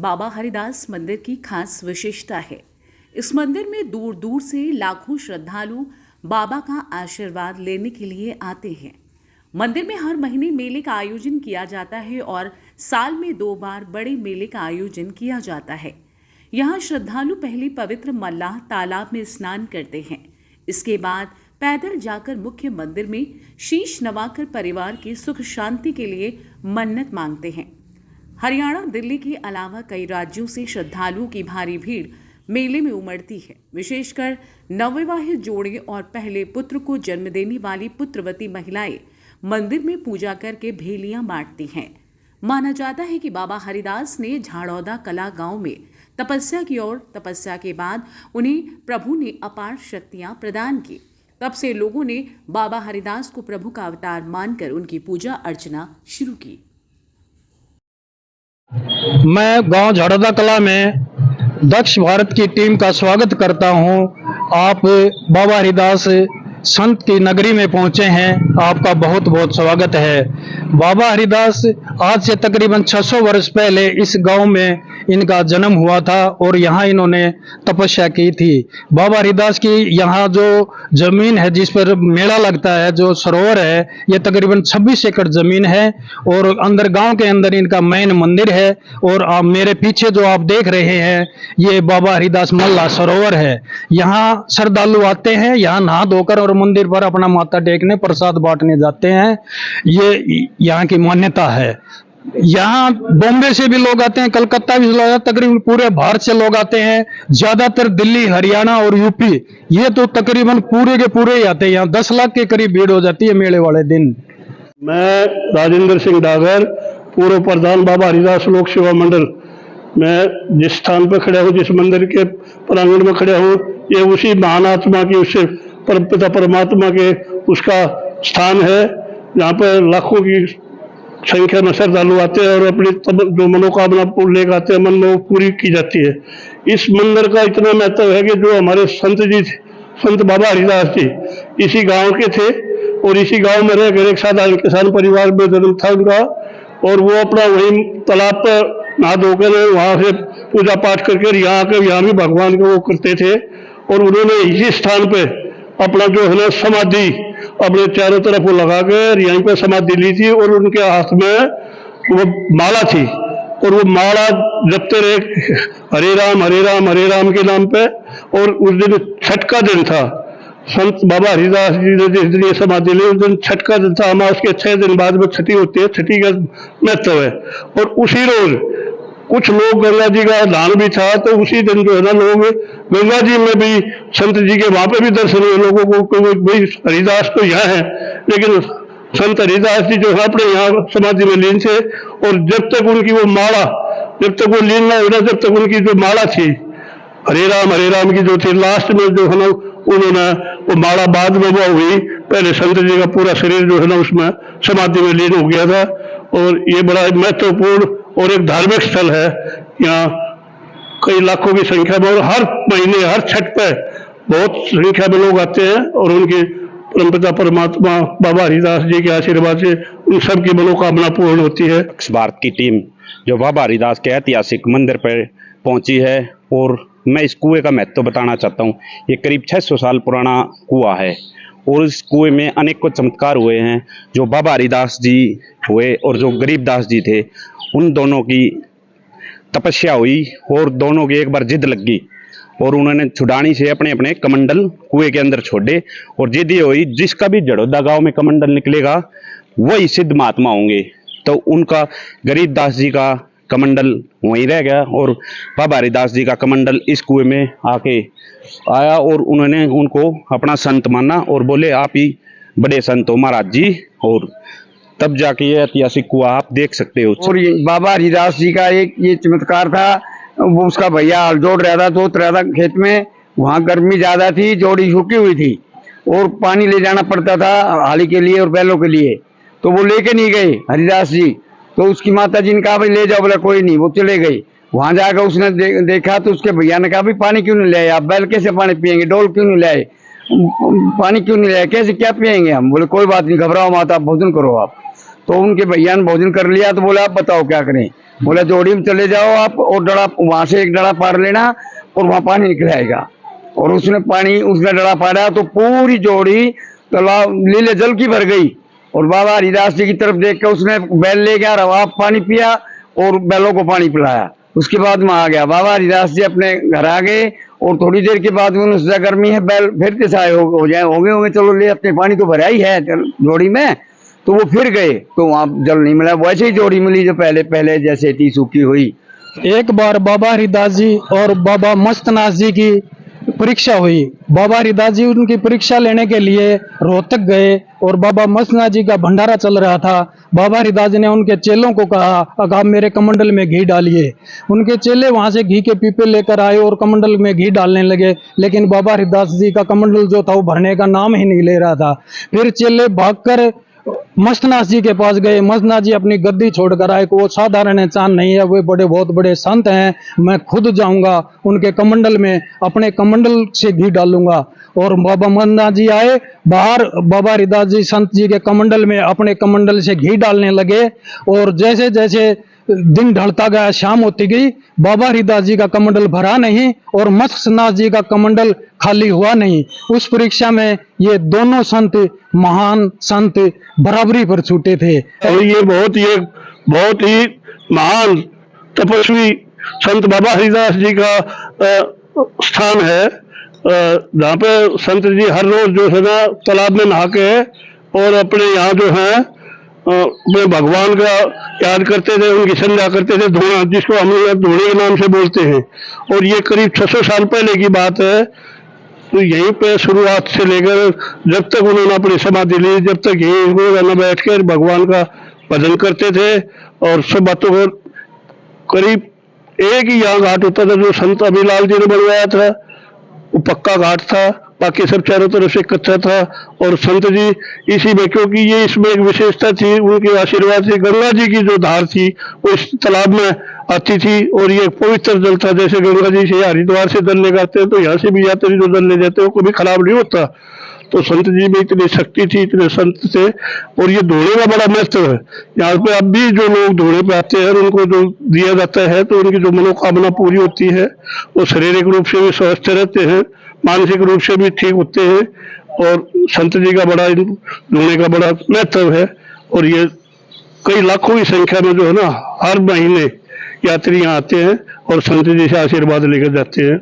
बाबा हरिदास मंदिर की खास विशेषता है। इस मंदिर में दूर दूर से लाखों श्रद्धालु बाबा का आशीर्वाद लेने के लिए आते हैं। मंदिर में हर महीने मेले का आयोजन किया जाता है और साल में 2 बार बड़े मेले का आयोजन किया जाता है। यहाँ श्रद्धालु पहले पवित्र मल्लाह तालाब में स्नान करते हैं। इसके बाद पैदल जाकर मुख्य मंदिर में शीश नवाकर परिवार की सुख शांति के लिए मन्नत मांगते हैं। हरियाणा, दिल्ली के अलावा कई राज्यों से श्रद्धालुओं की भारी भीड़ मेले में उमड़ती है। विशेषकर नवविवाहित जोड़े और पहले पुत्र को जन्म देने वाली पुत्रवती महिलाएं मंदिर में पूजा करके भेलियां बांटती हैं। माना जाता है कि बाबा हरिदास ने झाड़ौदा कला गांव में तपस्या की और तपस्या के बाद उन्हें प्रभु ने अपार शक्तियां प्रदान की। तब से लोगों ने बाबा हरिदास को प्रभु का अवतार मानकर उनकी पूजा अर्चना शुरू की। मैं गांव झाड़ौदा कला में दक्ष भारत की टीम का स्वागत करता हूं। आप बाबा हरिदास संत की नगरी में पहुंचे हैं, आपका बहुत बहुत स्वागत है। बाबा हरिदास आज से तकरीबन 600 वर्ष पहले इस गांव में इनका जन्म हुआ था और यहाँ इन्होंने तपस्या की थी। बाबा हरिदास की यहाँ जो जमीन है जिस पर मेला लगता है, जो सरोवर है, ये तकरीबन 26 एकड़ जमीन है और अंदर गांव के अंदर इनका मेन मंदिर है। और आप मेरे पीछे जो आप देख रहे हैं ये बाबा हरिदास मल्ला सरोवर है। यहाँ श्रद्धालु आते हैं, यहाँ नहा धोकर और मंदिर पर अपना माथा टेकने प्रसाद बांटने जाते हैं। ये यहाँ की मान्यता है। यहाँ बॉम्बे से भी लोग आते हैं, कलकत्ता भी लोग आते हैं, तकरीबन पूरे भारत से लोग आते हैं। ज्यादातर दिल्ली, हरियाणा और यूपी, ये तो तकरीबन पूरे के पूरे ही आते हैं। यहाँ 10 लाख के करीब भीड़ हो जाती है मेले वाले दिन। मैं राजेंद्र सिंह डागर, पूर्व प्रधान बाबा हरिदास लोक सेवा मंडल। मैं जिस स्थान पर खड़ा हूँ, जिस मंदिर के प्रांगण में खड़ा हूँ, ये उसी महान आत्मा की, उससे परमपिता परमात्मा के उसका स्थान है। यहाँ पर लाखों की संख्या में श्रद्धालु आते हैं और अपनी जो मनोकामना लेकर आते हैं, मन में पूरी की जाती है। इस मंदिर का इतना महत्व है कि जो हमारे संत जी थे, संत बाबा हरिदास जी इसी गांव के थे और इसी गांव में रहकर एक साधारण किसान परिवार में जन्म था उनका, और वो अपना वही तालाब पर नहा धोकर वहाँ से पूजा पाठ करके यहाँ आकर यहाँ भी भगवान को वो करते थे। और उन्होंने इसी स्थान पे अपना जो है ना समाधि अपने चारों तरफ वो लगा कर यहीं पर समाधि ली थी और उनके हाथ में वो माला थी और वो माला जपते रहे हरे राम हरे राम के नाम पे। और उस दिन छठ का दिन था। संत बाबा हरिदास जी ने जिस दिन ये समाधि ली उस दिन छठ का दिन था। अमावस के 6 दिन बाद में छठी होती है, छठी का महत्व है। और उसी रोज कुछ लोग गंगा जी का दान भी था, तो उसी दिन जो है ना लोग गंगा जी में भी संत जी के वहां पे भी दर्शन हुए लोगों को। भाई हरिदास तो यहाँ है, लेकिन संत हरिदास जी जो है अपने यहाँ समाधि में लीन थे। और जब तक उनकी वो माला, जब तक वो लीन ना हुआ, जब तक उनकी जो माला थी हरे राम की जो थी, लास्ट में जो है ना उन्होंने वो माला बाद में वो हुई। पहले संत जी का पूरा शरीर जो है ना उसमें समाधि में लीन हो गया था। और ये बड़ा महत्वपूर्ण और एक धार्मिक स्थल है। यहाँ कई लाखों की संख्या में और हर महीने हर छठ पे बहुत संख्या में लोग आते हैं और उनके परमपिता परमात्मा बाबा हरिदास जी के आशीर्वाद से उन सब की मनोकामना पूर्ण होती है। दक्ष भारत की टीम जो बाबा हरिदास के ऐतिहासिक मंदिर पर पहुंची है और मैं इस कुएं का महत्व बताना चाहता हूं। ये करीब 600 साल पुराना कुआं है और इस कुएं में अनेकों चमत्कार हुए हैं। जो बाबा हरिदास जी हुए और जो गरीबदास जी थे, उन दोनों की तपस्या हुई और दोनों की एक बार जिद लग गई और उन्होंने छुड़ानी से अपने अपने कमंडल कुएं के अंदर छोड़े। और जिद ये हुई, जिसका भी झड़ौदा गांव में कमंडल निकलेगा वही सिद्ध महात्मा होंगे। तो उनका गरीबदास जी का कमंडल वहीं रह गया और बाबा हरिदास जी का कमंडल इस कुएं में आके आया और उन्होंने उनको अपना संत माना और बोले, आप ही बड़े संत हो महाराज जी। और तब जाके ये ऐतिहासिक कुआं आप देख सकते हो। और बाबा हरिदास जी का एक ये चमत्कार था, वो उसका भैया हल जोड़ रहा था, जोत रहा था खेत में। वहाँ गर्मी ज्यादा थी, जोड़ी सूखी हुई थी और पानी ले जाना पड़ता था हाली के लिए और बैलों के लिए। तो वो लेके नहीं गए हरिदास जी। तो उसकी माता जी ने कहा भाई ले जाओ, बोला कोई नहीं। वो चले गई। वहां जाकर उसने देखा तो उसके भैया ने कहा भाई पानी क्यों नहीं लाए आप, बैल कैसे पानी पियेंगे, डोल क्यों नहीं लाए, पानी क्यों नहीं लाए, कैसे क्या पियेंगे हम। बोले कोई बात नहीं, घबराओ माता, भोजन करो आप। तो उनके भैया ने भोजन कर लिया, तो बोला आप बताओ क्या करें। बोला जोड़ी में चले जाओ आप और डड़ा वहां से एक डड़ा पार लेना और वहां पानी निकल आएगा। और उसने डड़ा पाड़ा तो पूरी जोड़ी तालाब लीले जल की भर गई। और बाबा हरिदास जी की तरफ देख कर उसने बैल ले गया, रवा पानी पिया और बैलों को पानी पिलाया। उसके बाद में आ गया बाबा हरिदास जी अपने घर आ गए। और थोड़ी देर के बाद में उससे गर्मी है, बैल फिर के साए हो जाए होंगे चलो ले अपने पानी तो भरा ही है जोड़ी में। तो वो फिर गए तो वहां जल नहीं मिला, वैसे ही जोड़ी मिली जो पहले पहले जैसे थी सूखी हुई। एक बार बाबा हरिदास जी और बाबा मस्तनाथ जी की परीक्षा हुई। बाबा हरिदास जी उनकी परीक्षा लेने के लिए रोहतक गए और बाबा मस्तनाथ जी का भंडारा चल रहा था। बाबा हरिदास जी ने उनके चेलों को कहा अब आप मेरे कमंडल में घी डालिए। उनके चेले वहां से घी के पीपे लेकर आए और कमंडल में घी डालने लगे, लेकिन बाबा हरिदास जी का कमंडल जो था वो भरने का नाम ही नहीं ले रहा था। फिर चेले भागकर मस्तनाथ जी के पास गए। मस्तनाथ जी अपनी गद्दी छोड़कर आए कि वो साधारण इंसान नहीं है, वे बहुत बड़े संत हैं, मैं खुद जाऊंगा उनके कमंडल में, अपने कमंडल से घी डालूंगा। और बाबा मस्तनाथ जी आए बाहर, बाबा हरिदास जी संत जी के कमंडल में अपने कमंडल से घी डालने लगे। और जैसे जैसे दिन ढलता गया, शाम होती गई, बाबा हरिदास जी का कमंडल भरा नहीं और मस्तनाथ जी का कमंडल खाली हुआ नहीं। उस परीक्षा में ये दोनों संत, महान संत, बराबरी पर छूटे थे। और ये बहुत ही महान तपस्वी संत बाबा हरिदास जी का स्थान है, जहाँ पे संत जी हर रोज जो है ना तालाब में नहा के और अपने यहाँ जो है अपने भगवान का याद करते थे, उनकी संध्या करते थे, धोना, जिसको हम लोग धोने के नाम से बोलते हैं। और ये करीब 600 साल पहले की बात है। तो यहीं पे शुरुआत से लेकर जब तक उन्होंने अपनी समाधि ली, जब तक यहीं रोजाना बैठ कर भगवान का भजन करते थे और सब बातों को, करीब एक ही यहाँ घाट होता था जो संत अभिलाल जी ने बनवाया था, वो पक्का घाट था, बाकी सब चारों तरफ से कच्चा था। और संत जी इसी में, क्योंकि ये इसमें एक विशेषता थी, उनके आशीर्वाद से गंगा जी की जो धार थी वो इस तालाब में आती थी और ये पवित्र जल था। जैसे गंगा जी से हरिद्वार से जल लेकर आते हैं तो यहाँ से भी यात्री जो जल ले जाते हैं वो कभी खराब नहीं होता। तो संत जी में इतनी शक्ति थी, इतने संत थे। और ये धोने का बड़ा महत्व है। यहाँ पे अब भी जो लोग धोने पे आते हैं उनको जो दिया जाता है तो उनकी जो मनोकामना पूरी होती है, वो शारीरिक रूप से भी स्वस्थ रहते हैं, मानसिक रूप से भी ठीक होते हैं। और संत जी का बड़ा धोने का बड़ा महत्व है। और ये कई लाखों की संख्या में जो है ना हर महीने यात्री यहाँ आते हैं और संत जी से आशीर्वाद लेकर जाते हैं।